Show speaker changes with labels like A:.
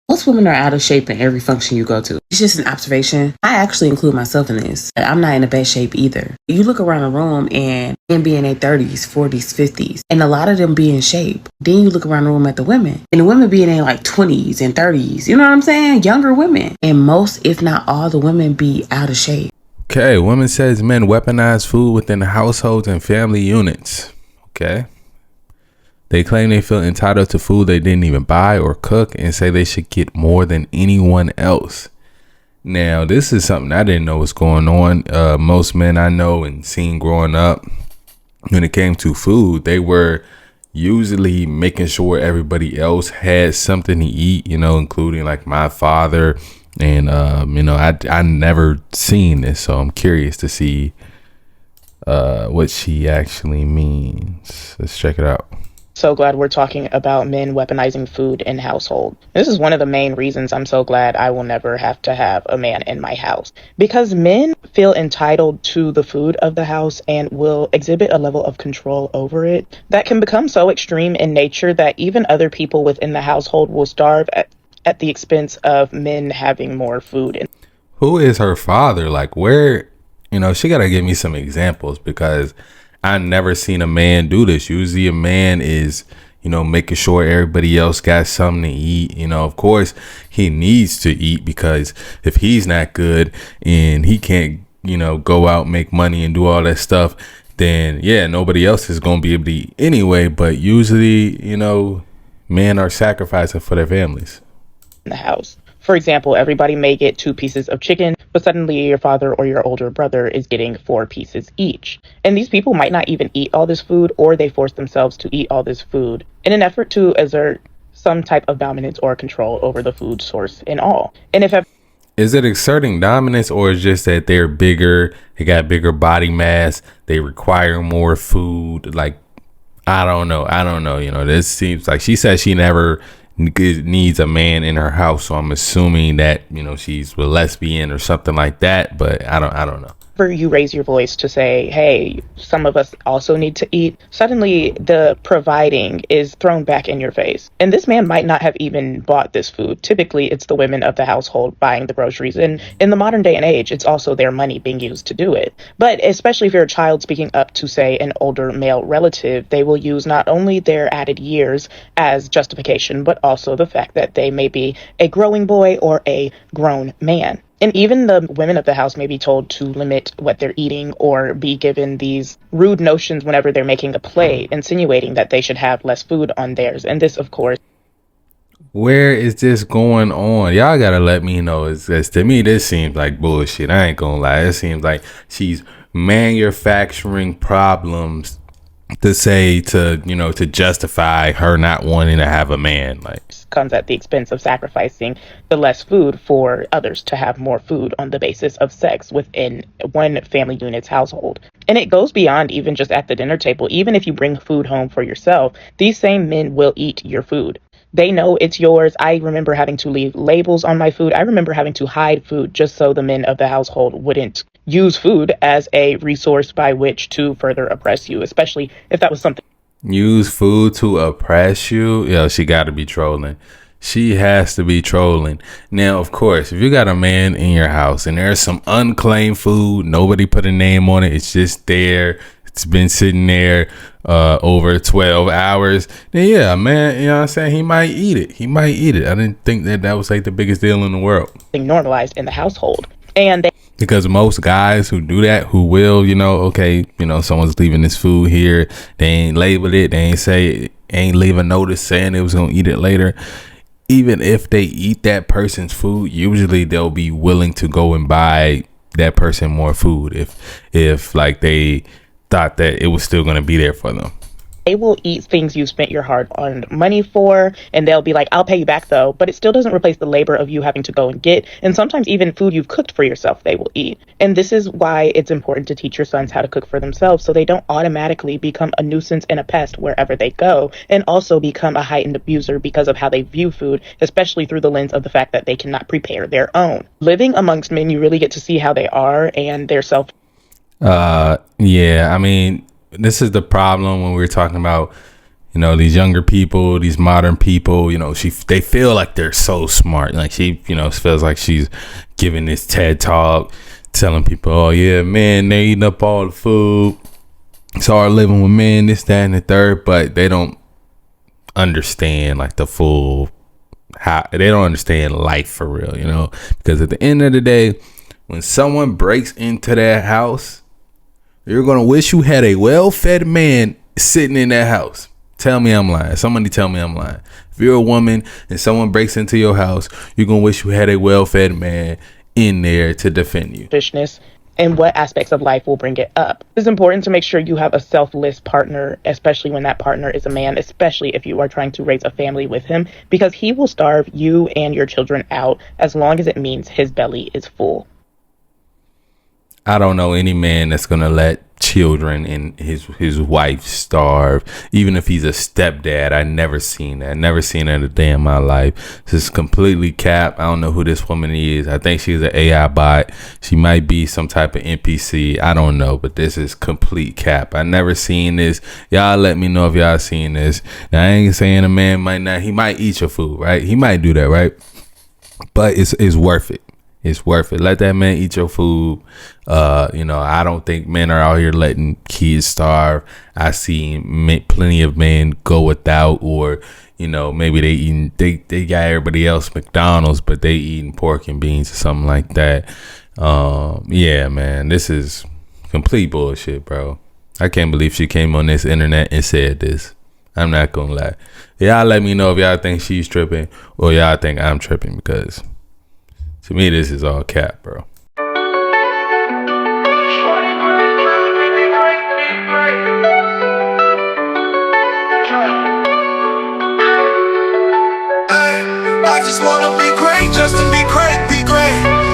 A: Most women are out of shape in every function you go to. It's just an observation. I actually include myself in this. I'm not in the best shape either. You look around the room and men be in their 30s, 40s, 50s, and a lot of them be in shape. Then you look around the room at the women, and the women be in their like 20s and 30s. You know what I'm saying? Younger women. And most, if not all, the women be out of shape.
B: Okay, woman says men weaponize food within households and family units. Okay. They claim they feel entitled to food they didn't even buy or cook and say they should get more than anyone else. Now, this is something I didn't know was going on. Most men I know and seen growing up, when it came to food, they were usually making sure everybody else had something to eat, including like my father. And, I never seen this, so I'm curious to see what she actually means. Let's check it out.
C: So glad we're talking about men weaponizing food in household. This is one of the main reasons I'm so glad I will never have to have a man in my house. Because men feel entitled to the food of the house and will exhibit a level of control over it that can become so extreme in nature that even other people within the household will starve at the expense of men having more food.
B: Who is her father? Like, where, she got to give me some examples, because I never seen a man do this. Usually a man is, making sure everybody else got something to eat. Of course he needs to eat, because if he's not good and he can't, go out, make money and do all that stuff, then yeah, nobody else is going to be able to eat anyway. But usually, men are sacrificing for their families.
C: In the house. For example, everybody may get 2 pieces of chicken, but suddenly your father or your older brother is getting 4 pieces each. And these people might not even eat all this food, or they force themselves to eat all this food in an effort to exert some type of dominance or control over the food source in all. And
B: is it exerting dominance, or is just that they're bigger, they got bigger body mass, they require more food? Like, I don't know. This seems like she said she never needs a man in her house, so I'm assuming that she's a lesbian or something like that, but I don't know.
C: You raise your voice to say, hey, some of us also need to eat, suddenly the providing is thrown back in your face. And this man might not have even bought this food. Typically, it's the women of the household buying the groceries. And in the modern day and age, it's also their money being used to do it. But especially if you're a child speaking up to, say, an older male relative, they will use not only their added years as justification, but also the fact that they may be a growing boy or a grown man. And even the women of the house may be told to limit what they're eating, or be given these rude notions whenever they're making a plate, insinuating that they should have less food on theirs. And this, of course.
B: Where is this going on? Y'all gotta let me know. It's to me, this seems like bullshit. I ain't gonna lie. It seems like she's manufacturing problems to justify her not wanting to have a man. Like,
C: comes at the expense of sacrificing the less food for others to have more food on the basis of sex within one family unit's household. And it goes beyond even just at the dinner table. Even if you bring food home for yourself, these same men will eat your food. They know it's yours. I remember having to leave labels on my food. I remember having to hide food just so the men of the household wouldn't use food as a resource by which to further oppress you, especially if that was something.
B: Use food to oppress you? Yo, she got to be trolling. She has to be trolling. Now, of course, if you got a man in your house and there's some unclaimed food, nobody put a name on it, it's just there, it's been sitting there over 12 hours, then yeah, man, you know what I'm saying, he might eat it. I didn't think that was like the biggest deal in the world.
C: Normalized in the household. And
B: because most guys who do that, who will, someone's leaving this food here, they ain't labeled it, ain't leave a notice saying they was gonna eat it later. Even if they eat that person's food, usually they'll be willing to go and buy that person more food if like they thought that it was still gonna be there for them.
C: They will eat things you spent your hard-earned money for, and they'll be like, I'll pay you back though, but it still doesn't replace the labor of you having to go and get, and sometimes even food you've cooked for yourself they will eat. And this is why it's important to teach your sons how to cook for themselves, so they don't automatically become a nuisance and a pest wherever they go, and also become a heightened abuser because of how they view food, especially through the lens of the fact that they cannot prepare their own. Living amongst men, you really get to see how they are and their self.
B: Yeah, I mean, this is the problem when we're talking about, You know, these younger people, these modern people, you know, they feel like they're so smart. Like she, you know, feels like she's giving this TED talk, telling people, oh yeah, man, they eating up all the food. It's hard living with men, this, that, and the third, but they don't understand like the full how they don't understand life for real, you know, because at the end of the day, when someone breaks into that house, you're gonna wish you had a well-fed man sitting in that house. Tell me I'm lying. Somebody tell me I'm lying. If you're a woman and someone breaks into your house, you're gonna wish you had a well-fed man in there to defend you.
C: Selfishness and what aspects of life will bring it up. It's important to make sure you have a selfless partner, especially when that partner is a man, especially if you are trying to raise a family with him, because he will starve you and your children out as long as it means his belly is full.
B: I don't know any man that's gonna let children and his wife starve, even if he's a stepdad. I never seen that. Never seen that a day in my life. This is completely cap. I don't know who this woman is. I think she's an AI bot. She might be some type of NPC. I don't know, but this is complete cap. I never seen this. Y'all let me know if y'all seen this. Now I ain't saying a man might not. He might eat your food, right? He might do that, right? But it's worth it. It's worth it. Let that man eat your food. You know, I don't think men are out here letting kids starve. I see plenty of men go without, or, you know, maybe they got everybody else McDonald's, but they eating pork and beans or something like that. Yeah, man, this is complete bullshit, bro. I can't believe she came on this internet and said this. I'm not gonna lie. Y'all let me know if y'all think she's tripping or y'all think I'm tripping, because to me, this is all cap, bro.
D: I just wanna be great just to be great.